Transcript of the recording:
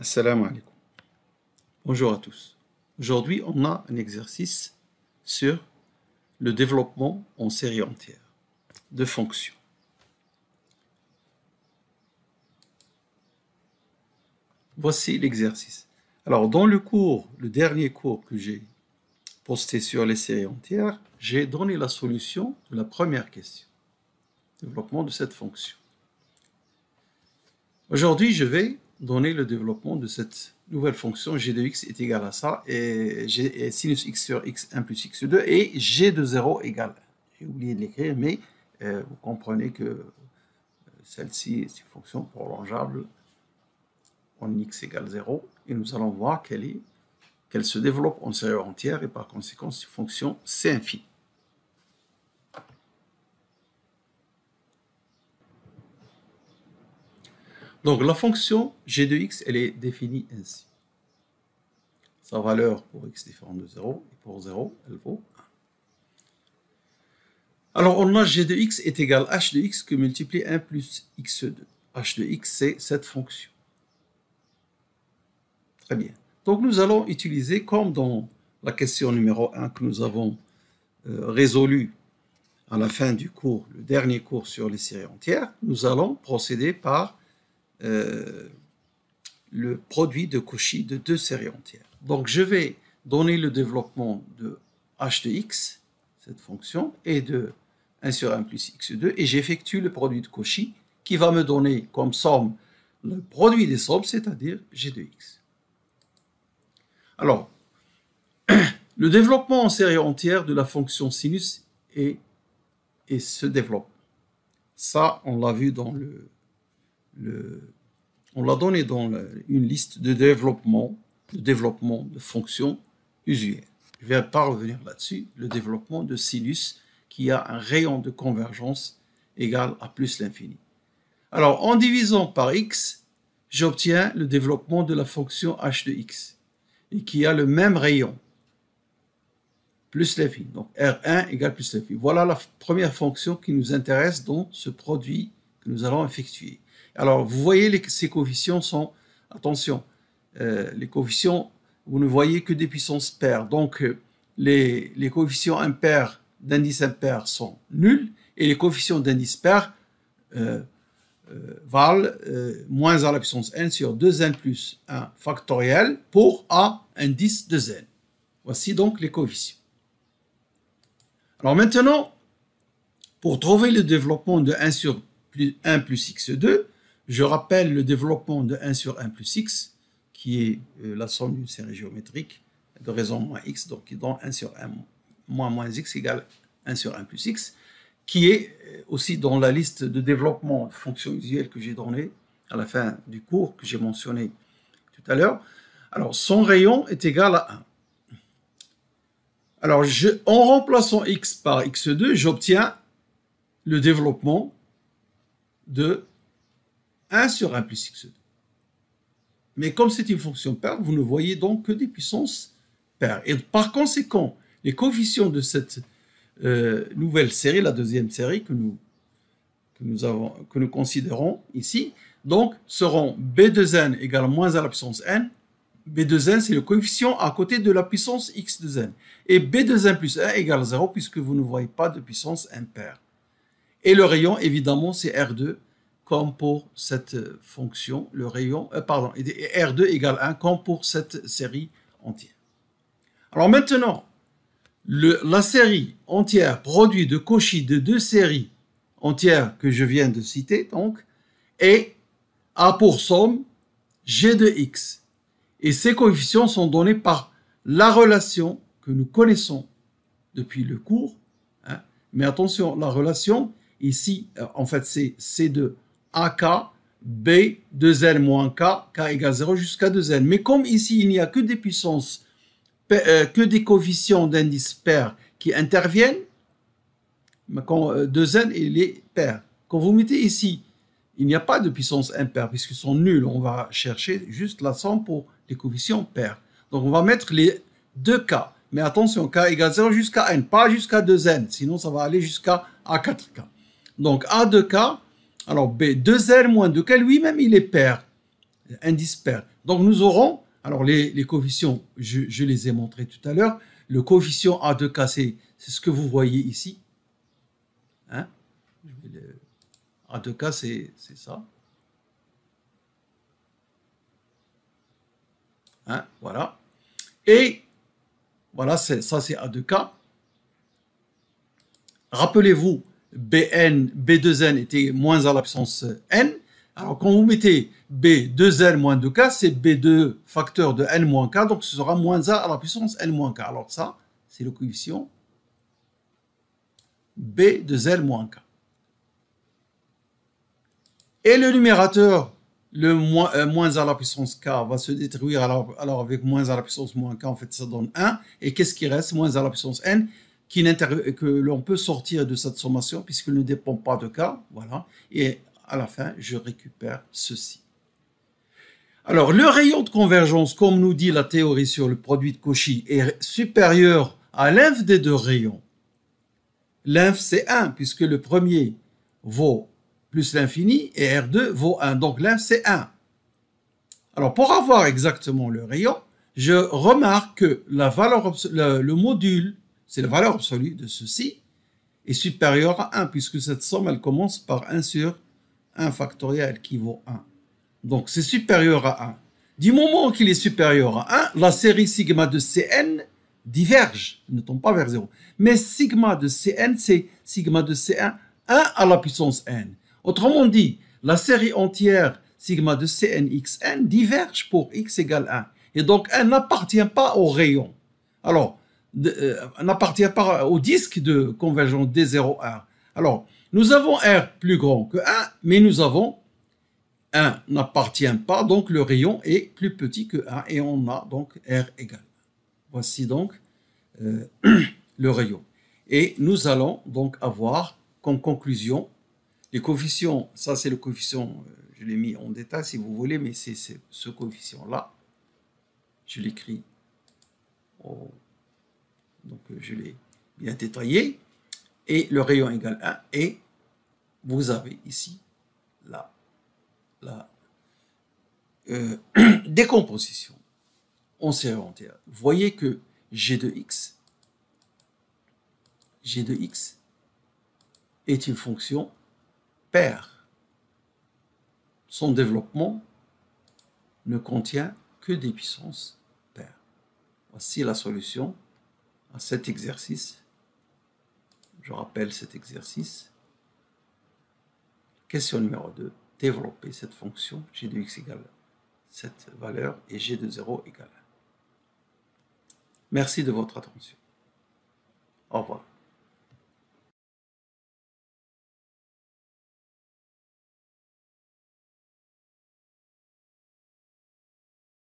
Assalamu alaikum. Bonjour à tous. Aujourd'hui, on a un exercice sur le développement en série entière de fonctions. Voici l'exercice. Alors, dans le dernier cours que j'ai posté sur les séries entières, j'ai donné la solution de la première question. Développement de cette fonction. Aujourd'hui, je vais donner le développement de cette nouvelle fonction g de x est égal à ça et sinus x sur x1 plus x2 et g de 0 égale 1. J'ai oublié de l'écrire, mais vous comprenez que celle-ci est une fonction prolongeable en x égale 0 et nous allons voir qu'elle se développe en série entière et par conséquent cette fonction c'est infini. Donc la fonction g de x, elle est définie ainsi. Sa valeur pour x différente de 0, et pour 0, elle vaut 1. Alors on a g de x est égal à h de x que multiplie 1 plus x2. h de x, c'est cette fonction. Très bien. Donc nous allons utiliser, comme dans la question numéro 1 que nous avons résolue à la fin du cours, le dernier cours sur les séries entières, nous allons procéder par le produit de Cauchy de deux séries entières. Donc je vais donner le développement de h de x, cette fonction, et de 1 sur 1 plus x2, et j'effectue le produit de Cauchy qui va me donner comme somme le produit des sommes, c'est-à-dire g de x. Alors, le développement en série entière de la fonction sinus est ce développement. Ça, on l'a vu dans on l'a donné dans une liste de développement de fonctions usuelles. Je ne vais pas revenir là-dessus. Le développement de sinus qui a un rayon de convergence égal à plus l'infini. Alors, en divisant par x, j'obtiens le développement de la fonction h de x et qui a le même rayon, plus l'infini. Donc, R1 égale plus l'infini. Voilà la première fonction qui nous intéresse dans ce produit que nous allons effectuer. Alors, vous voyez, ces coefficients sont, attention, les coefficients, vous ne voyez que des puissances paires. Donc, les coefficients impairs d'indice impair sont nuls et les coefficients d'indice pair valent moins à la puissance n sur 2n plus 1 factoriel pour a indice de n. Voici donc les coefficients. Alors maintenant, pour trouver le développement de 1 sur 1 plus x2, je rappelle le développement de 1 sur 1 plus x, qui est la somme d'une série géométrique de raison moins x, donc qui donne 1 sur 1 moins x égale 1 sur 1 plus x, qui est aussi dans la liste de développement de fonctions usuelles que j'ai donnée à la fin du cours, que j'ai mentionné tout à l'heure. Alors, son rayon est égal à 1. Alors, en remplaçant x par x2, j'obtiens le développement de 1 sur 1 plus x2. Mais comme c'est une fonction paire, vous ne voyez donc que des puissances paires. Et par conséquent, les coefficients de cette nouvelle série, la deuxième série que nous considérons ici, donc seront b de n égale moins à la puissance n. b de n, c'est le coefficient à côté de la puissance x de n. Et b de n plus 1 égale 0 puisque vous ne voyez pas de puissance impaire. Et le rayon, évidemment, c'est R2, comme pour cette fonction, le rayon, R2 égale 1, comme pour cette série entière. Alors maintenant, la série entière produit de Cauchy de deux séries entières que je viens de citer, donc, a pour somme g de x. Et ces coefficients sont donnés par la relation que nous connaissons depuis le cours. Hein. Mais attention, la relation, ici, en fait, c'est C de AK, B, 2N moins K, K égale 0 jusqu'à 2N. Mais comme ici, il n'y a que des puissances, que des coefficients d'indice pair qui interviennent, quand 2N, il est pair. Quand vous mettez ici, il n'y a pas de puissance impaire puisqu'ils sont nuls. On va chercher juste la somme pour les coefficients pairs. Donc, on va mettre les 2K. Mais attention, K égale 0 jusqu'à N, pas jusqu'à 2N. Sinon, ça va aller jusqu'à A4K. Donc, A2K, alors B, 2N moins 2K, lui-même, il est pair. indice pair. Donc nous aurons, alors les coefficients, je les ai montrés tout à l'heure. Le coefficient A de K, c'est ce que vous voyez ici. Hein? A de K, c'est ça. Hein? Voilà. Et voilà, ça c'est A de K. Rappelez-vous, B2N était moins à la puissance N. Alors, quand vous mettez B2N moins 2K, c'est B2 facteur de N moins K, donc ce sera moins A à la puissance N moins K. Alors ça, c'est le coefficient B de L moins K. Et le numérateur, le moins à la puissance K va se détruire, alors avec moins à la puissance moins K, en fait, ça donne 1. Et qu'est-ce qui reste? Moins à la puissance N, que l'on peut sortir de cette sommation, puisqu'il ne dépend pas de K. Voilà. Et à la fin, je récupère ceci. Alors, le rayon de convergence, comme nous dit la théorie sur le produit de Cauchy, est supérieur à l'inf des deux rayons. L'inf, c'est 1, puisque le premier vaut plus l'infini, et R2 vaut 1. Donc, l'inf, c'est 1. Alors, pour avoir exactement le rayon, je remarque que la valeur, le module, c'est la valeur absolue de ceci, est supérieur à 1, puisque cette somme, elle commence par 1 sur 1 factoriel qui vaut 1. Donc, c'est supérieur à 1. Du moment qu'il est supérieur à 1, la série sigma de Cn diverge, ne tombe pas vers 0. Mais sigma de Cn, c'est sigma de C1, 1 à la puissance n. Autrement dit, la série entière sigma de Cnxn diverge pour x égale 1. Et donc, elle n'appartient pas au rayon. Alors, n'appartient pas au disque de convergence D0R. Alors, nous avons R plus grand que 1, mais nous avons 1 n'appartient pas, donc le rayon est plus petit que 1 et on a donc R égale 1. Voici donc le rayon. Et nous allons donc avoir comme conclusion les coefficients, ça c'est le coefficient, je l'ai mis en détail si vous voulez, mais c'est ce coefficient-là. Je l'écris, donc je l'ai bien détaillé. Et le rayon égale 1 et vous avez ici la décomposition en série entière. Vous voyez que G de X est une fonction paire. Son développement ne contient que des puissances paires. Voici la solution à cet exercice. Je rappelle cet exercice. Question numéro 2. Développer cette fonction g de x égale cette valeur et g de 0 égale 1. Merci de votre attention. Au revoir.